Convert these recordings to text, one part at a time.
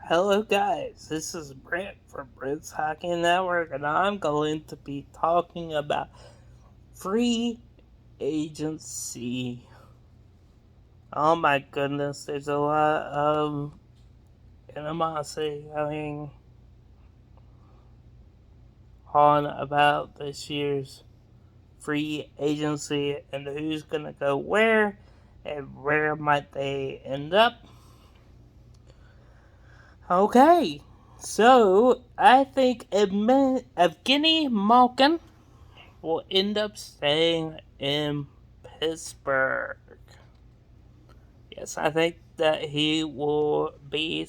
Hello, guys. This is Brent from Brent's Hockey Network, and I'm going to be talking about free agency. Oh my goodness, there's a lot of animosity going on about this year's free agency and who's going to go where and where might they end up. Okay, so I think Evgeny Malkin will end up staying in Pittsburgh. Yes, I think that he will be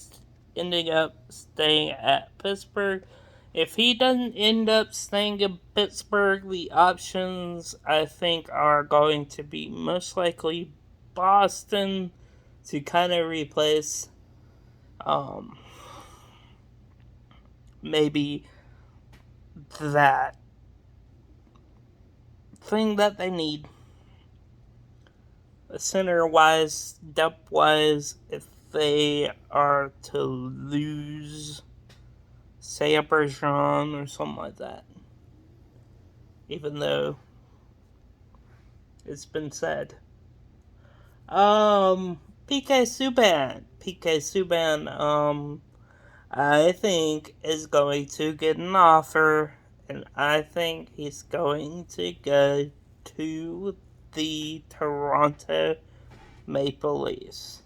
ending up staying at Pittsburgh. If he doesn't end up staying in Pittsburgh, the options I think are going to be most likely Boston to kind of replace um, maybe that thing that they need center wise, depth wise, if they are to lose, say, a Bergeron or something like that. Even though it's been said. PK Subban. PK Subban, I think is going to get an offer, and I think he's going to go to the Toronto Maple Leafs.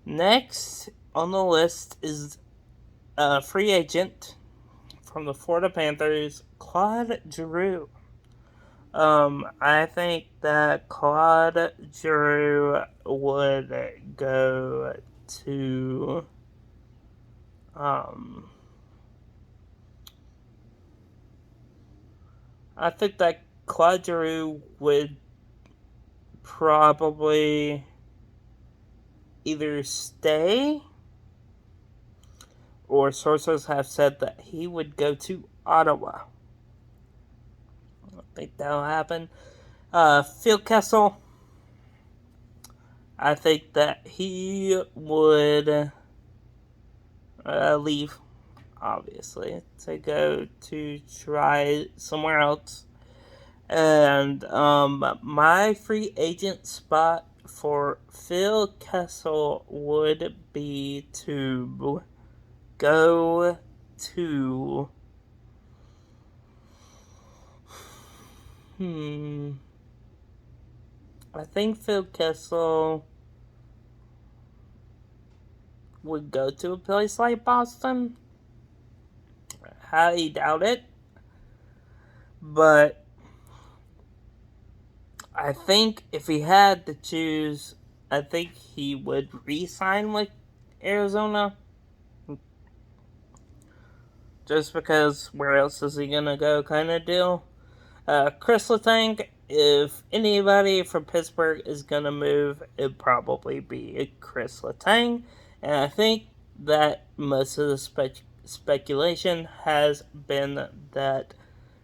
Next on the list is a free agent from the Florida Panthers, Claude Giroux. I think that Claude Giroux would go to I think that Claude Giroux would probably either stay, or sources have said that he would go to Ottawa. I don't think that'll happen. Phil Kessel, I think that he would leave, obviously, to go to try somewhere else. And my free agent spot for Phil Kessel would be to go to I think Phil Kessel would go to a place like Boston. Highly doubt it. But I think if he had to choose, I think he would re-sign with Arizona. Just because where else is he gonna go kind of deal. Chris Letang, if anybody from Pittsburgh is gonna move, it'd probably be Chris Letang. And I think that most of the speculation has been that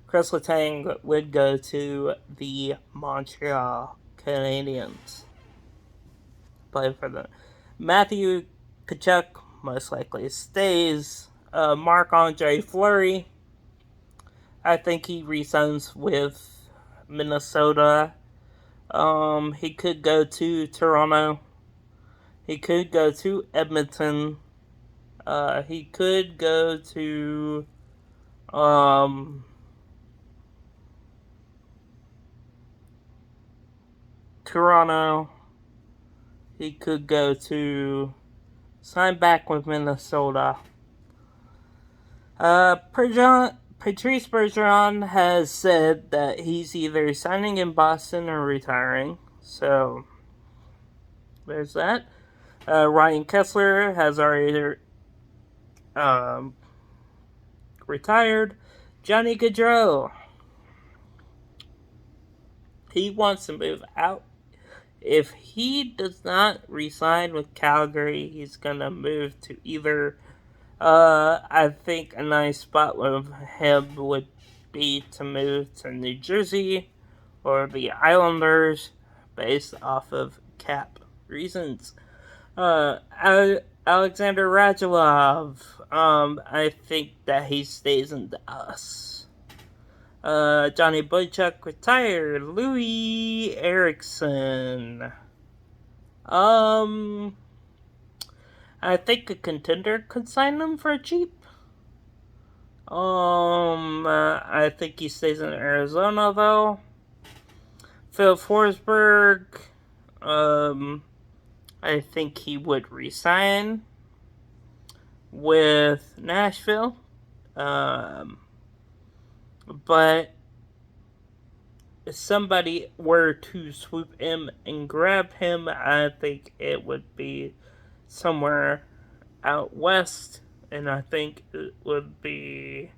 Chris Letang would go to the Montreal Canadiens. Play for them. Matthew Tkachuk most likely stays. Marc-Andre Fleury, I think he resigns with Minnesota. He could go to Toronto. He could go to Edmonton. He could go to Toronto. He could go to sign back with Minnesota. Patrice Bergeron has said that he's either signing in Boston or retiring. So there's that. Ryan Kessler has already retired. Johnny Gaudreau, he wants to move out. If he does not resign with Calgary, he's gonna move to either. I think a nice spot with him would be to move to New Jersey or the Islanders, based off of cap reasons. Alexander Radulov. I think that he stays in Dallas. Johnny Boychuk retired. Louis Erickson. Um, I think a contender could sign him for cheap. I think he stays in Arizona though. Phil Forsberg. I think he would resign with Nashville. But if somebody were to swoop him and grab him, I think it would be somewhere out west, and I think it would be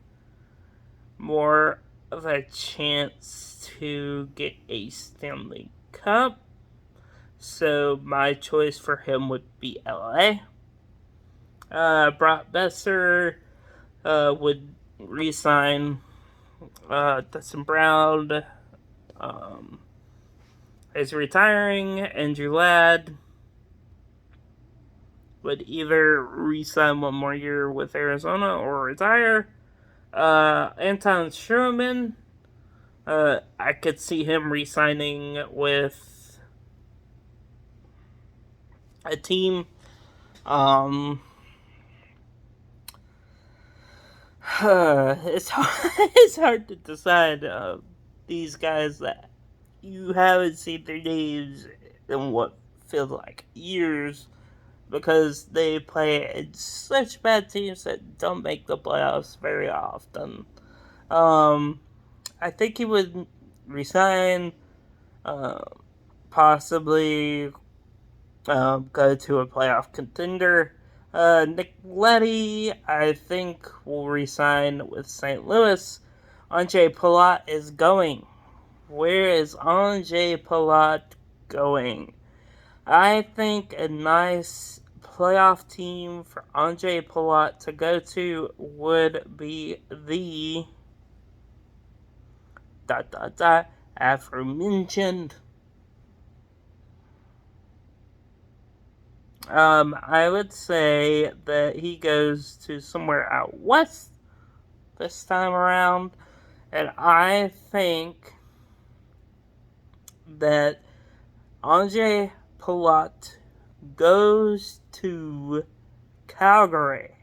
more of a chance to get a Stanley Cup. So my choice for him would be LA. Brock Besser would re-sign. Dustin Brown is retiring. Andrew Ladd would either re-sign one more year with Arizona or retire. Anton Sherman, I could see him re-signing with a team. It's hard, it's hard to decide these guys that you haven't seen their names in what feels like years because they play in such bad teams that don't make the playoffs very often. Um, I think he would resign, uh, possibly go to a playoff contender. Nick Leddy, I think, will resign with St. Louis. Andre Palat is going. Where is Andre Palat going? I think a nice playoff team for Andre Palat to go to would be the aforementioned. I would say that he goes to somewhere out west this time around, and I think that Andre Palat goes to Calgary.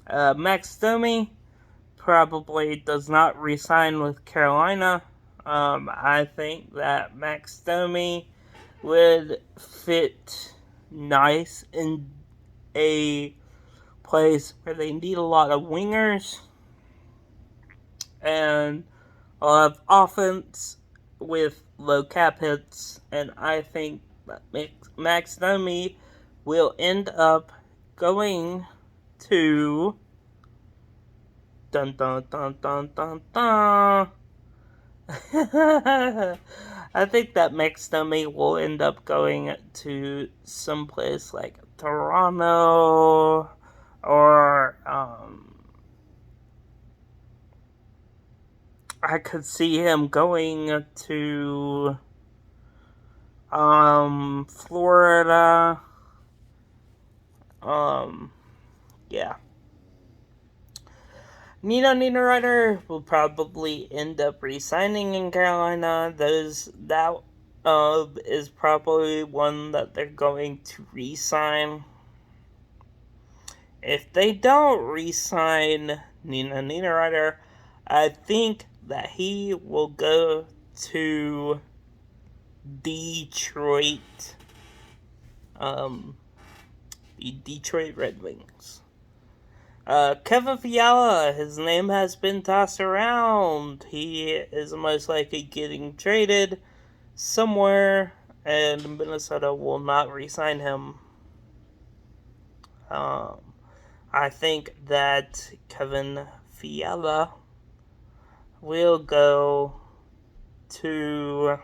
Max Domi probably does not resign with Carolina. I think that Max Domi would fit nice in a place where they need a lot of wingers and a lot of offense with low cap hits, and I think that Max Domi will end up going to dun dun dun dun dun dun. I think that Max Domi will end up going to someplace like Toronto or I could see him going to Florida. Yeah. Nino Niederreiter will probably end up re-signing in Carolina. That is probably one that they're going to re-sign. If they don't re-sign Nino Niederreiter, I think that he will go to Detroit. The Detroit Red Wings. Kevin Fiala, his name has been tossed around. He is most likely getting traded somewhere, and Minnesota will not re-sign him. I think that Kevin Fiala will go to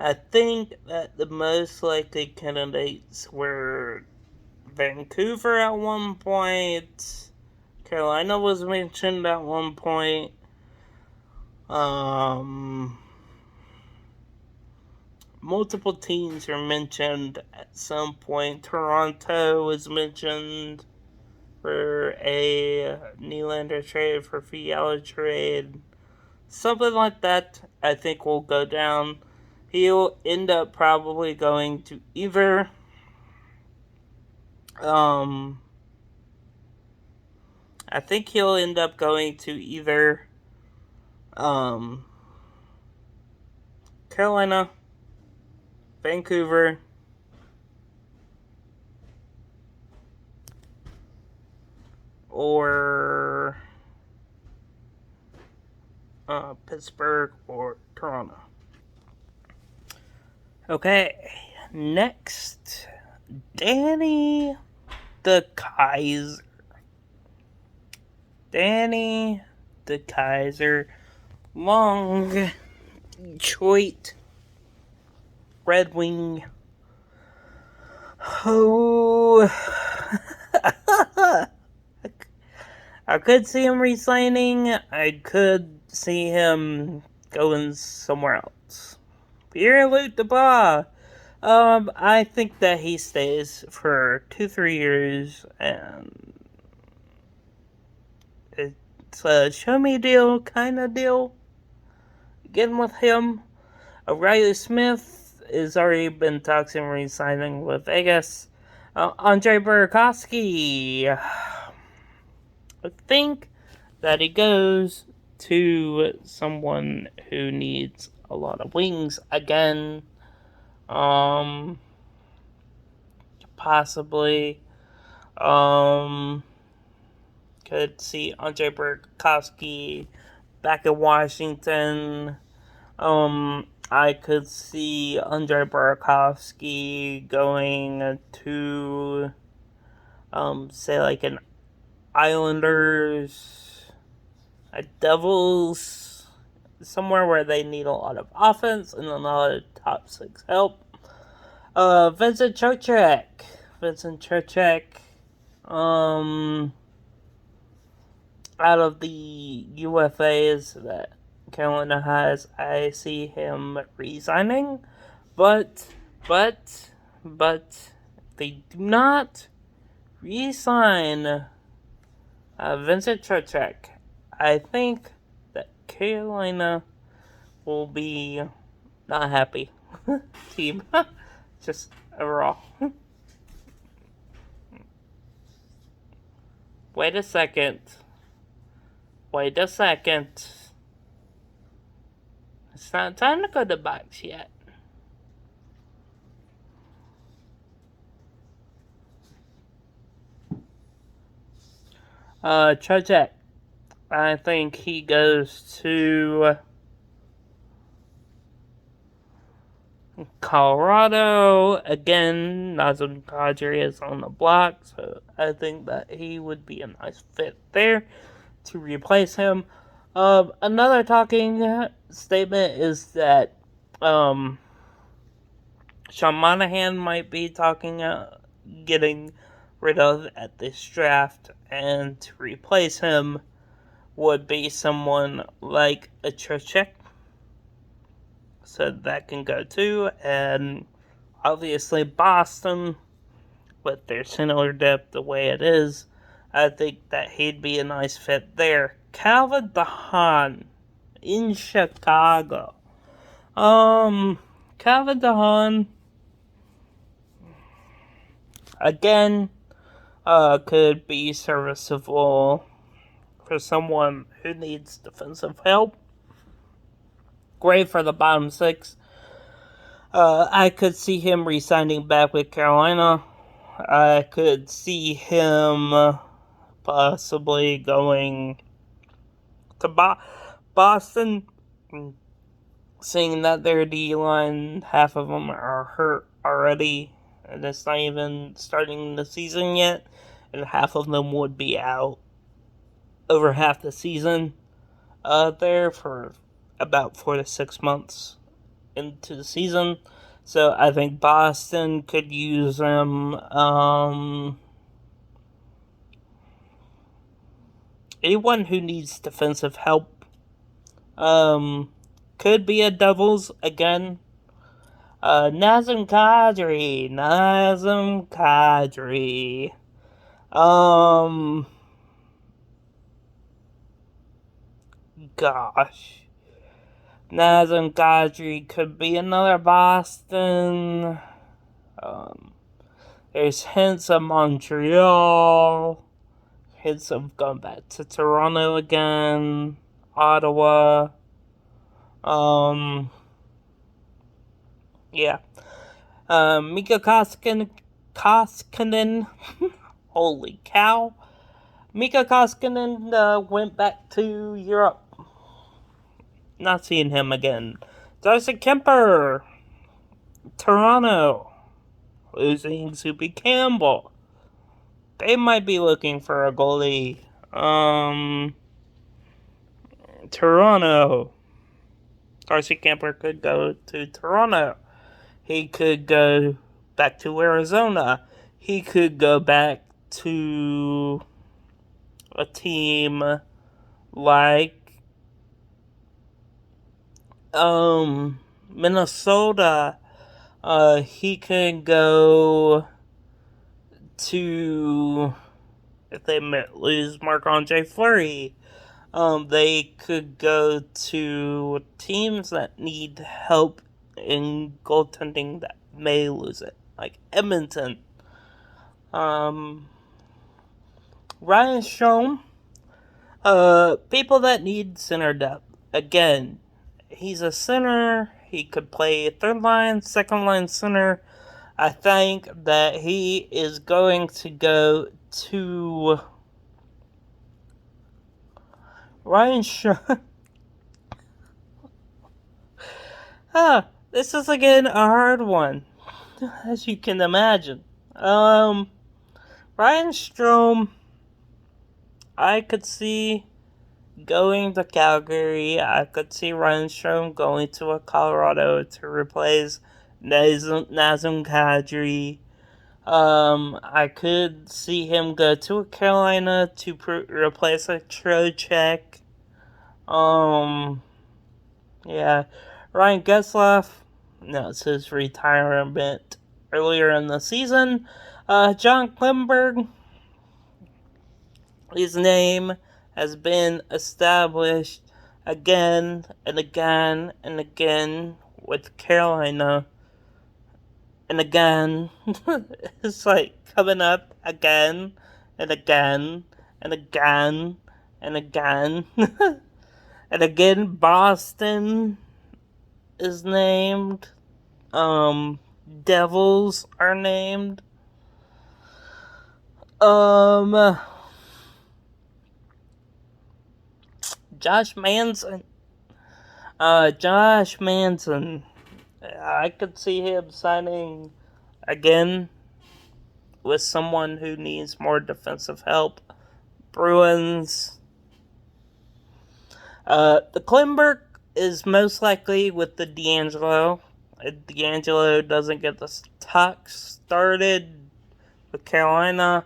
I think that the most likely candidates were Vancouver at one point. Carolina was mentioned at one point. Multiple teams are mentioned at some point. Toronto was mentioned for a Nylander trade, for Fiala trade. Something like that, I think, will go down. He'll end up probably going to either I think he'll end up going to either Carolina, Vancouver, or Pittsburgh or Toronto. Okay, next, Danny DeKeyser. Danny DeKeyser, long Detroit Red Wing. Oh, I could see him resigning. I could see him going somewhere else. Pierre-Luc Dubois. I think that he stays for 2-3 years, and it's a show me deal kind of deal. Again with him. Riley Smith has already been talks and re-signing with Vegas. Andre Burakovsky. I think that he goes to someone who needs a lot of wings again. Possibly. Could see Andre Burakovsky back in Washington. I could see Andre Burakovsky going to, say, like an Islanders, a Devils, somewhere where they need a lot of offense and a lot of top six help. Vincent Trocheck. Out of the UFAs that Carolina has, I see him resigning, but they do not resign Vincent Trocheck. I think that Carolina will be not happy team, just overall. Wait a second. It's not time to go to the box yet. Trocheck. I think he goes to Colorado. Again, Nazem Kadri is on the block, so I think that he would be a nice fit there to replace him. Another talking statement is that Sean Monahan might be talking getting rid of at this draft, and to replace him would be someone like a Trocheck. So that can go too, and obviously Boston, with their center depth the way it is, I think that he'd be a nice fit there. Calvin DeHaan in Chicago. Calvin DeHaan, again, could be serviceable for someone who needs defensive help. Great for the bottom six. I could see him re-signing back with Carolina. I could see him possibly going to Boston, seeing that their D-line, half of them are hurt already, and it's not even starting the season yet, and half of them would be out over half the season there for about 4 to 6 months into the season. So I think Boston could use them. anyone who needs defensive help. Could be a Devils again. Nazem Kadri. Gosh. Nazem Kadri could be another Boston. There's hints of Montreal. Hints of going back to Toronto again. Ottawa. Yeah. Mika Koskinen. Holy cow. Mika Koskinen went back to Europe. Not seeing him again. Darcy Kemper. Toronto. Losing Soupy Campbell. They might be looking for a goalie. Toronto. Darcy Kemper could go to Toronto. He could go back to Arizona. He could go back to a team like Minnesota. He could go to, if they lose Marc-Andre Fleury, they could go to teams that need help in goaltending that may lose it, like Edmonton. Ryan Strome. People that need center depth. Again, he's a center. He could play third line, second line center. I think that he is going to go to Ryan Strome. This is again a hard one, as you can imagine. Ryan Strome, I could see going to Calgary. I could see Ryan Strome going to a Colorado to replace Nazem Kadri. I could see him go to a Carolina to replace a Trocheck. Yeah. Ryan Getzlaf announced his retirement earlier in the season. John Klingberg, his name has been established again and again and again with Carolina. And again, it's like coming up again and again and again and again. And again, Boston is named. Devils are named. Josh Manson. I could see him signing again with someone who needs more defensive help. Bruins. The Klingberg is most likely with the DeAngelo. If DeAngelo doesn't get the talk started with Carolina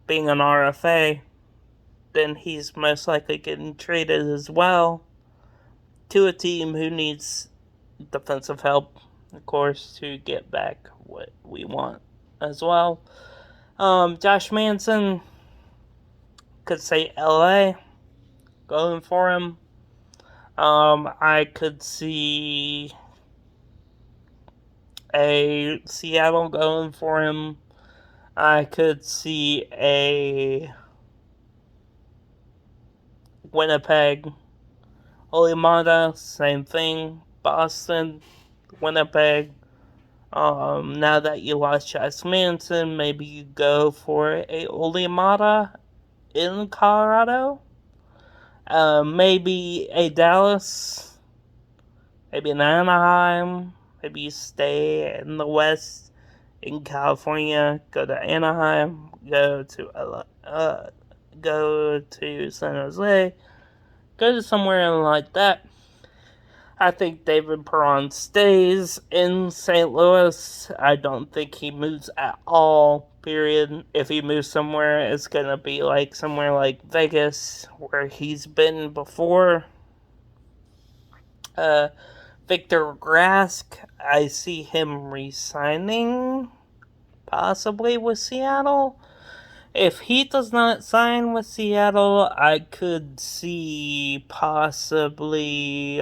being an RFA, then he's most likely getting traded as well to a team who needs defensive help, of course, to get back what we want as well. Josh Manson could say LA going for him. I could see a Seattle going for him. I could see a Winnipeg. Olimata, same thing. Boston, Winnipeg. Now that you lost Josh Manson, maybe you go for a Olimata in Colorado. Maybe a Dallas. Maybe an Anaheim. Maybe you stay in the West in California. Go to Anaheim. Go to San Jose. Go to somewhere like that. I think David Perron stays in St. Louis. I don't think he moves at all period. If he moves somewhere, it's gonna be like somewhere like Vegas, where he's been before. Victor Rask, I see him resigning, possibly with Seattle. If he does not sign with Seattle, I could see possibly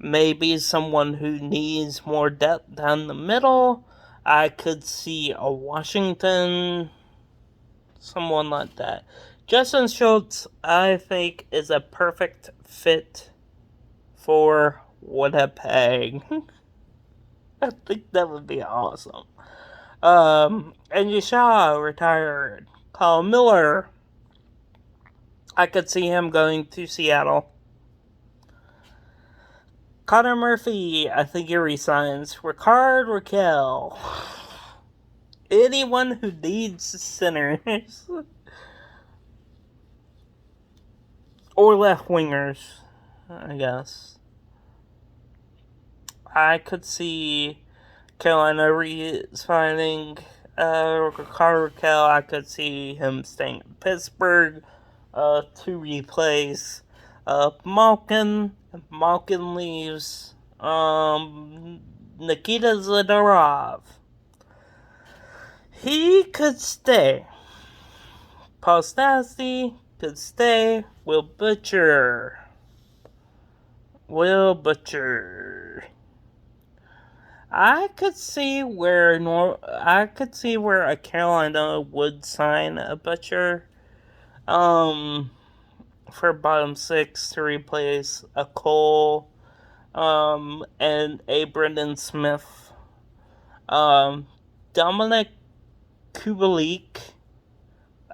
maybe someone who needs more depth down the middle. I could see a Washington, someone like that. Justin Schultz, I think, is a perfect fit for Winnipeg. I think that would be awesome. And Shaw retired. Kyle Miller, I could see him going to Seattle. Connor Murphy, I think he resigns. Ricard Raquel. Anyone who needs centers. Or left wingers, I guess. I could see Carolina re-signing Ricard Raquel. I could see him staying in Pittsburgh to replace Malkin. If Malkin leaves, Nikita Zadorov. He could stay. Paul Stastny could stay. Will Butcher. I could see where a Carolina would sign a Butcher for bottom six to replace a Cole and a Brendan Smith. Dominic Kubalik,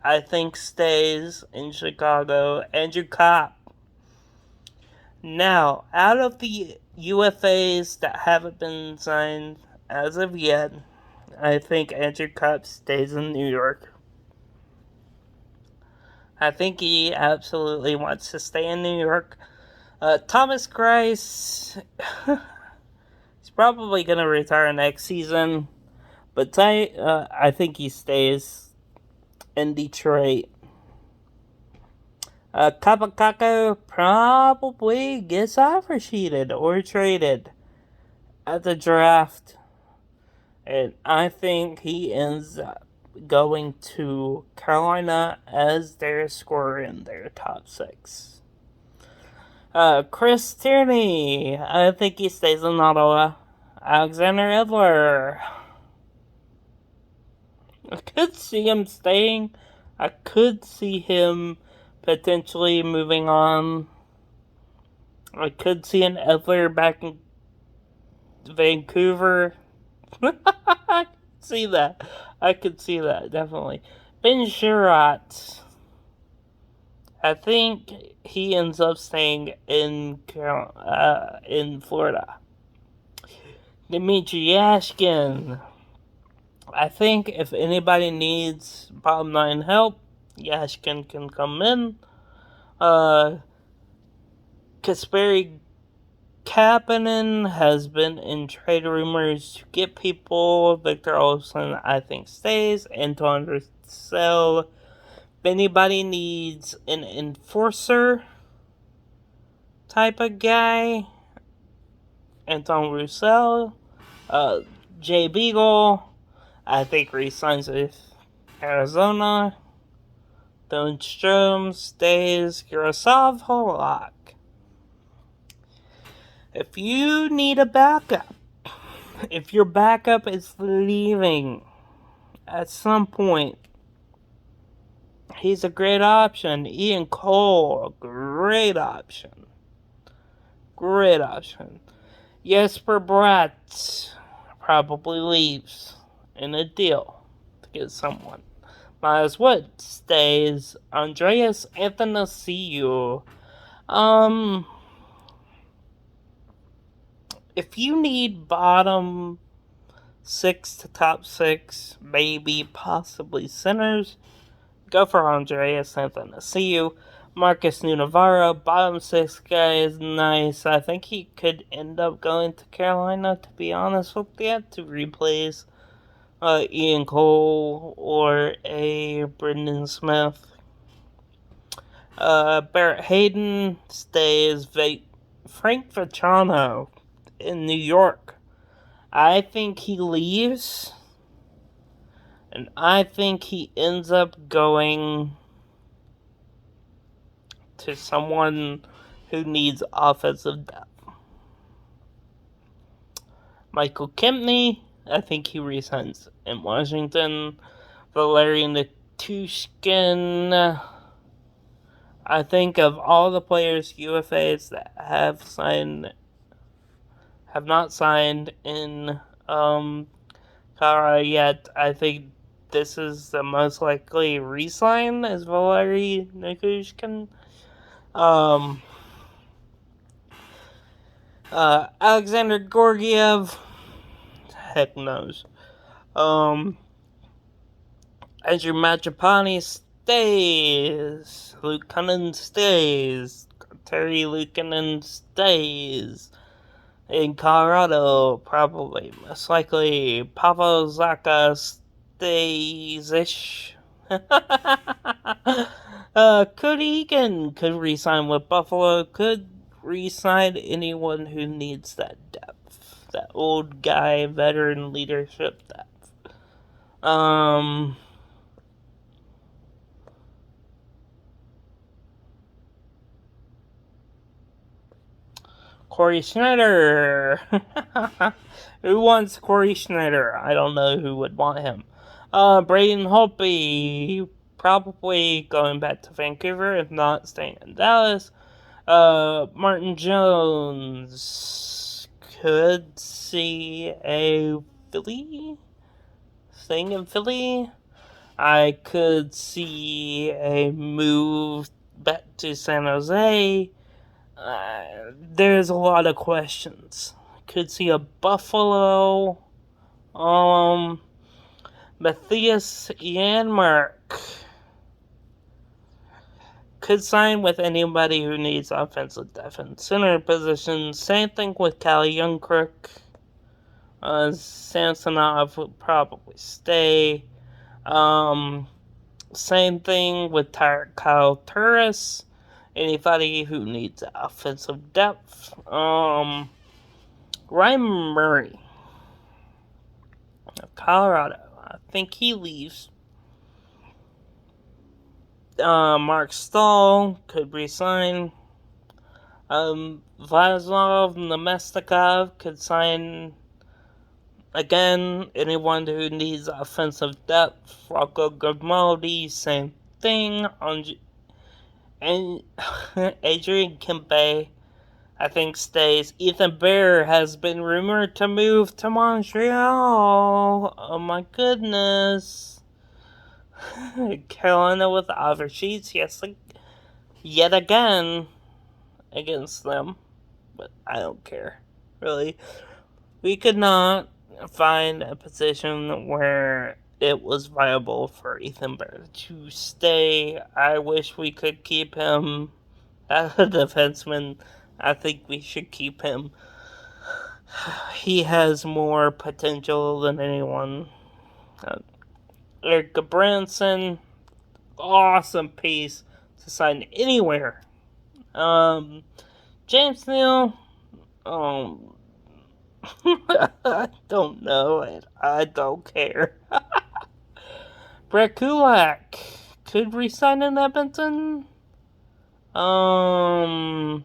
I think, stays in Chicago. Andrew Copp. Now, out of the UFAs that haven't been signed as of yet, I think Andrew Copp stays in New York. I think he absolutely wants to stay in New York. Thomas Greiss, he's probably going to retire next season, but I think he stays in Detroit. Kapakako probably gets offer sheeted or traded at the draft. And I think he ends up going to Carolina as their scorer in their top six. Chris Tierney, I think he stays in Ottawa. Alexander Edler, I could see him staying. I could see him potentially moving on. I could see an Edler back in Vancouver. I could see that, definitely. Ben Sherratt, I think he ends up staying in Florida. Dmitry Yashkin, I think if anybody needs bottom line help, Yashkin can come in. Kasperi Kapanen has been in trade rumors to get people. Victor Olsen, I think, stays. Anton Roussel. If anybody needs an enforcer type of guy, Anton Roussel. Jay Beagle, I think, resigns with Arizona. Dylan Strome stays. Yaroslav Halak. If you need a backup, if your backup is leaving at some point, he's a great option. Ian Cole, a great option. Jesper Bratt probably leaves in a deal to get someone. Miles Wood stays. Andreas Athanasiou. If you need bottom six to top six, maybe possibly centers, go for Andreas Athanasiou. Marcus Navarro, bottom six guy, is nice. I think he could end up going to Carolina, to be honest with you, to replace Ian Cole or a Brendan Smith. Barrett Hayden stays. Frank Vatrano in New York. I think he leaves, and I think he ends up going to someone who needs offensive depth. Michael Kempney, I think he resigns in Washington. Valeri Nichushkin, I think of all the players UFAs that have not signed in Colorado yet, I think this is the most likely re-sign is Valeri Nichushkin. Alexander Georgiev, heck knows. Andrew Mangiapane stays. Luke Cunningham stays. Terry Luukkonen stays. In Colorado, probably. Most likely, Pavel Zacha stays-ish. Cody Eakin could re-sign with Buffalo. Could re-sign anyone who needs that depth. That old guy, veteran leadership depth. Corey Schneider. Who wants Corey Schneider? I don't know who would want him. Braden Holtby, probably going back to Vancouver, if not staying in Dallas. Martin Jones could see a Philly. Staying in Philly. I could see a move back to San Jose. There's a lot of questions. Could see a Buffalo. Matthias Janmark could sign with anybody who needs offensive depth in center position. Same thing with Cal Youngkirk. Samsonov would probably stay. Same thing with Kyle Turris. Anybody who needs offensive depth. Ryan Murray of Colorado. I think he leaves. Mark Stahl could resign. Vladislav Namestnikov could sign again. Anyone who needs offensive depth. Rocco Grimaldi, same thing. And Adrian Kempe, I think, stays. Ethan Bear has been rumored to move to Montreal. Oh my goodness. Carolina with offer sheets, yes, yet again against them. But I don't care, really. We could not find a position where it was viable for Ethan Bear to stay. I wish we could keep him as a defenseman. I think we should keep him. He has more potential than anyone. Eric Branson, awesome piece to sign anywhere. James Neal, I don't know. I don't care. Brett Kulak could resign in Edmonton. I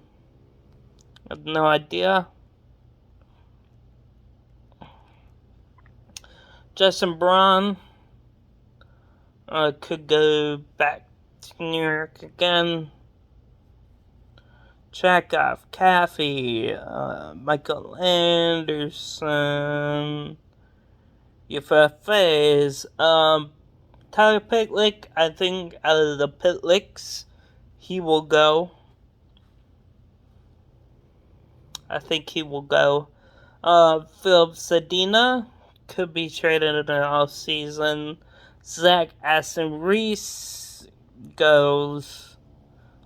have no idea. Justin Braun could go back to New York again. Chekhov, Caffey, Michael Anderson, UFAs, Tyler Pitlick. I think out of the Pitlicks, he will go. I think he will go. Philip Zadina could be traded in the offseason. Zach Aston Reese goes.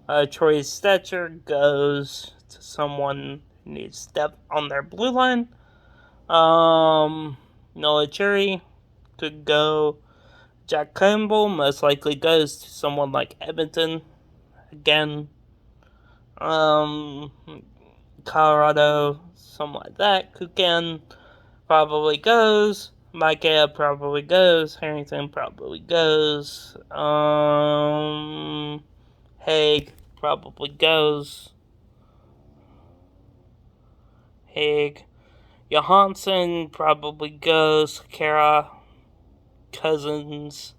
Troy Stetcher goes to someone who needs depth on their blue line. Noah Cherry could go. Jack Campbell most likely goes to someone like Edmonton again. Colorado, something like that. Kukan probably goes. Micah probably goes. Harrington probably goes. Haig probably goes. Haig. Johansson probably goes. Kara. Cousins.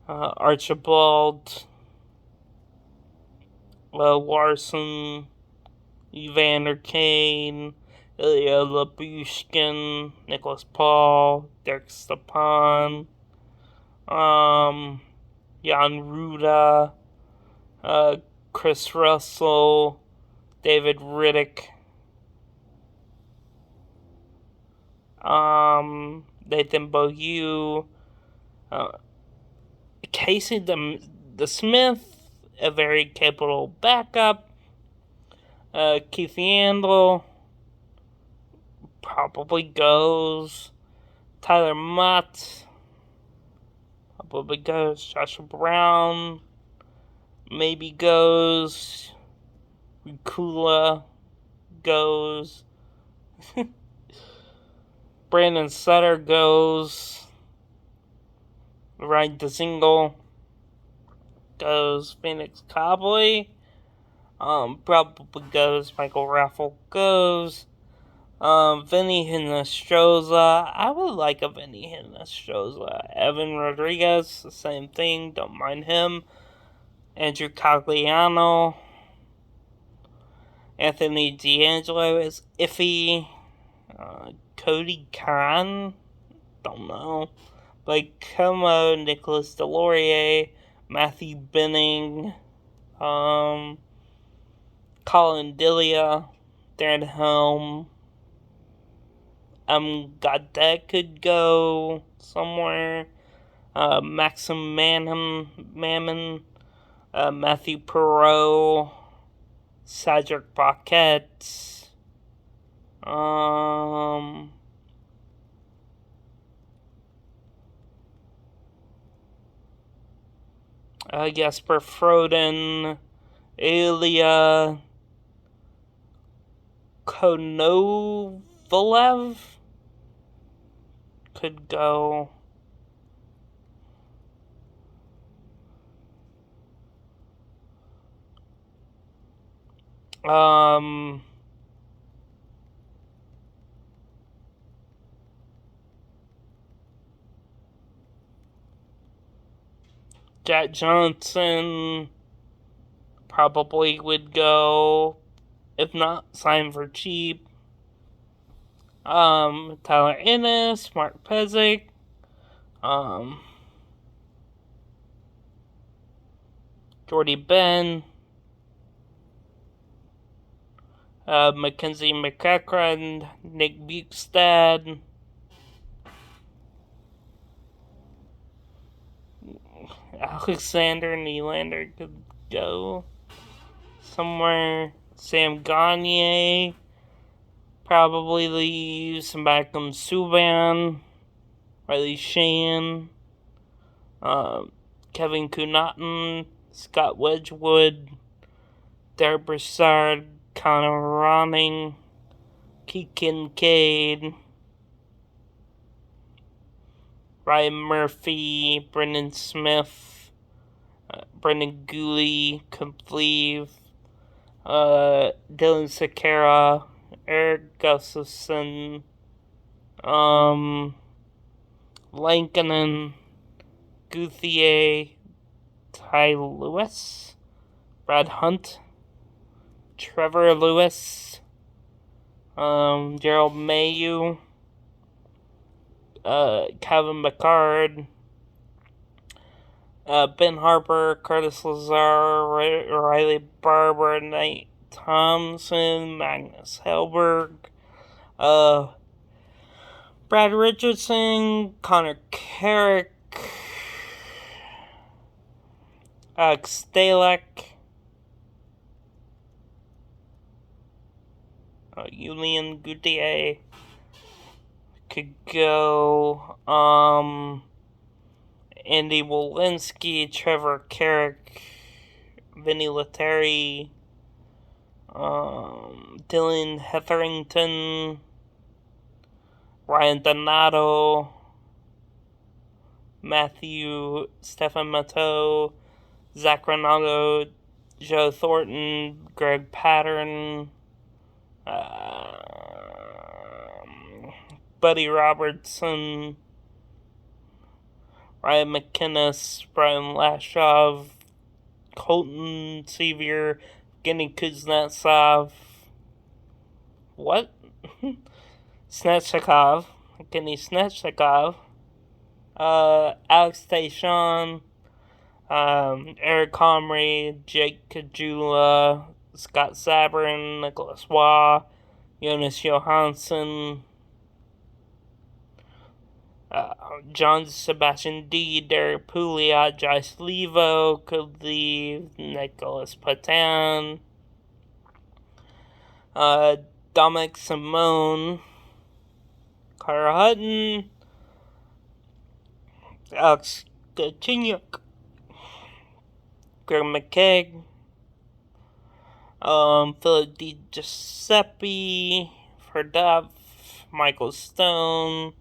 Archibald. Larson. Evander Kane. Ilya Labushkin. Nicholas Paul. Derek Stepan. Jan Ruda. Chris Russell. David Riddick. Nathan Beaulieu. Casey the Smith, a very capable backup. Keith Yandel probably goes. Tyler Mott probably goes. Joshua Brown maybe goes. Rikula goes. Brandon Sutter goes. Ryan Dezingle goes. Phoenix Copley probably goes. Michael Raffle goes. Vinny Hinostroza. I would like a Vinny Hinostroza. Evan Rodriguez, the same thing. Don't mind him. Andrew Cogliano. Anthony D'Angelo is iffy. Cody Khan. Don't know. Blake Como, Nicholas Delorier, Matthew Benning, Colin Delia, Darren Helm. Godet could go somewhere. Maxim Mammon, Matthew Perot, Cedric Paquette. Jesper Froden, Ilya Konovalov could go. Jack Johnson probably would go, if not sign for cheap. Tyler Ennis, Mark Pezzik, Jordy Ben, Mackenzie McEachran, Nick Bukestad, Alexander Nylander could go somewhere. Sam Gagner probably leaves. Malcolm Subban, Riley Sheehan, Kevin Connaughton, Scott Wedgwood, Derek Brassard, Connor Ronning, Keith Kincaid, Ryan Murphy, Brendan Smith, Brendan Gooley could leave. Dylan Sakara, Eric Gustafson, Lankinen, Gauthier, Ty Lewis, Brad Hunt, Trevor Lewis, Gerald Mayu, Kevin McCard, Ben Harper, Curtis Lazar, Riley Barber, Nate Thompson, Magnus Hellberg, Brad Richardson, Connor Carrick, Alex Stalek, Julian Goutier could go. Andy Walensky, Trevor Carrick, Vinny Lettieri, Dylan Hetherington, Ryan Donato, Matthew Stefan Matteau, Zach Ronaldo, Joe Thornton, Greg Pattern, Buddy Robertson, Ryan McInnes, Brian Lashoff, Colton Sevier, Evgeny Kuznetsov. What? Snetchikov. Evgeny Snetchikov. Alex Tayshaun. Eric Comrie, Jake Kajula, Scott Sabrin, Nicholas Waugh, Jonas Johansson, John Sebastian D, Derek Pouliot, Josh Levo could leave, Nicholas Patan, Dominic Simone, Carter Hutton, Alex Galchenyuk, Greg McKegg, Philip Di Giuseppe, Ferdov, Michael Stone,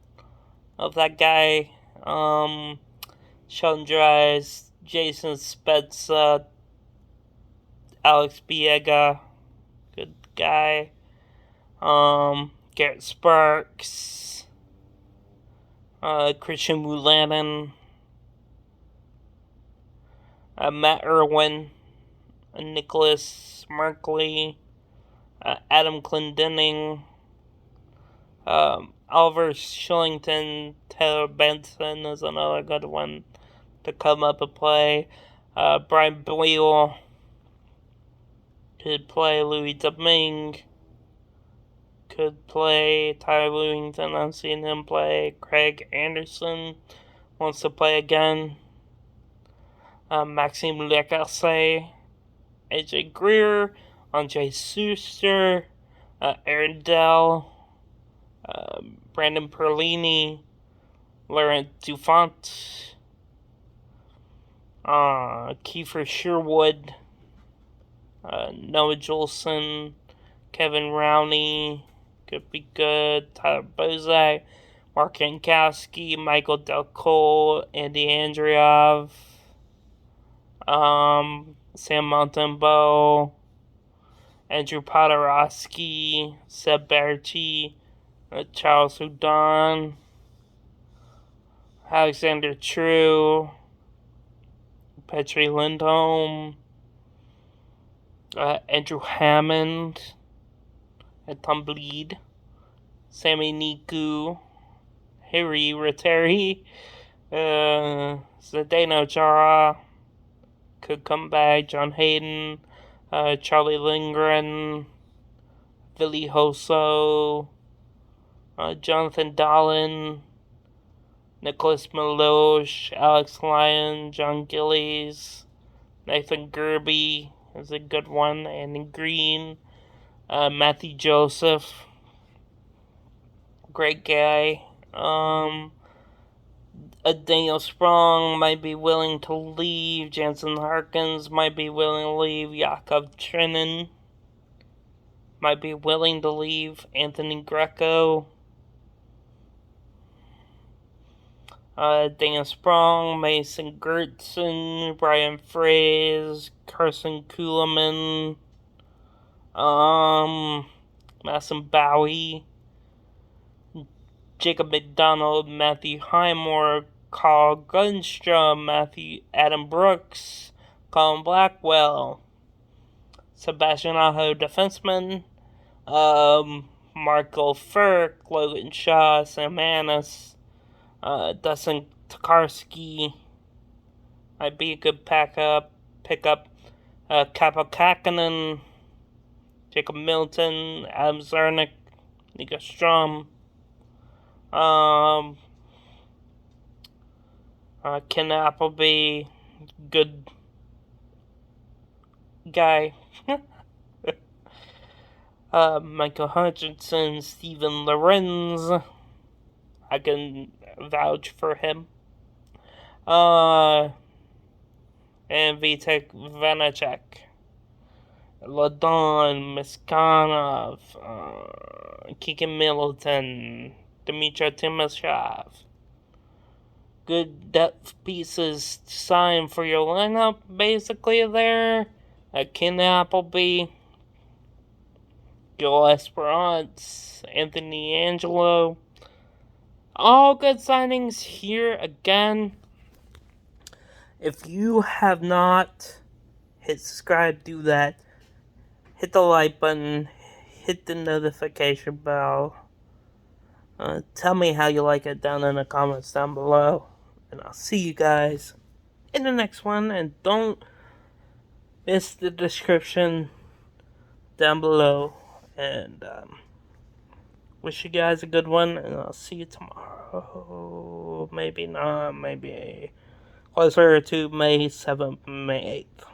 of that guy, Sheldon Dries, Jason Spezza, Alex Biega, good guy, Garrett Sparks, Christian Wulanin, Matt Irwin, Nicholas Merkley, Adam Clendenning, Oliver Shillington, Taylor Benson is another good one to come up and play. Brian Boyle could play. Louis Domingue could play. Tyler Lewington, I've seen him play. Craig Anderson wants to play again. Maxime Lacazette, AJ Greer, Andre Suster, Aaron Dell, Brandon Perlini, Laurent Dufont, Kiefer Sherwood, Noah Jolson, Kevin Rowney, could be good, Tyler Bozak, Mark Jankowski, Michael Del Cole, Andy Andreov, Sam Montembeau, Andrew Podorowski, Seb Berchi, Charles Houdon, Alexander True, Petri Lindholm, Andrew Hammond, Tom Bleed, Sammy Niku, Harry Ratteri, Zdeno Chara could come back, John Hayden, Charlie Lindgren, Billy Hosso, Jonathan Dolan, Nicholas Milosh, Alex Lyon, John Gillies, Nathan Gerby is a good one, Andy Green, Matthew Joseph, great guy. Daniel Sprong might be willing to leave. Jansen Harkins might be willing to leave. Yakov Trenin might be willing to leave. Anthony Greco. Daniel Sprong, Mason Gertson, Brian Fraze, Carson Kuhlman, Masson Bowie, Jacob McDonald, Matthew Highmore, Carl Gunstrom, Adam Brooks, Colin Blackwell, Sebastian Aho, defenseman, Marco Firk, Logan Shaw, Sam Annis, Dustin Tokarski might be a good pickup. Capo Kakkonen, Jacob Milton, Adam Zernick, Nico Strom, Ken Appleby, good guy. Michael Hutchinson, Steven Lorenz. I can vouch for him. And Vitek Vanacek. Ladon, Miskanov, Keegan Middleton, Dmitry Timashov. Good depth pieces to sign for your lineup, basically, there. Ken Appleby, Gil Esperance, Anthony Angelo. All good signings here again. If you have not hit subscribe, do that. Hit the like button. Hit the notification bell. Tell me how you like it down in the comments down below. And I'll see you guys in the next one. And don't miss the description down below. And wish you guys a good one. And I'll see you tomorrow. Maybe not. Maybe closer to May 7th, May 8th.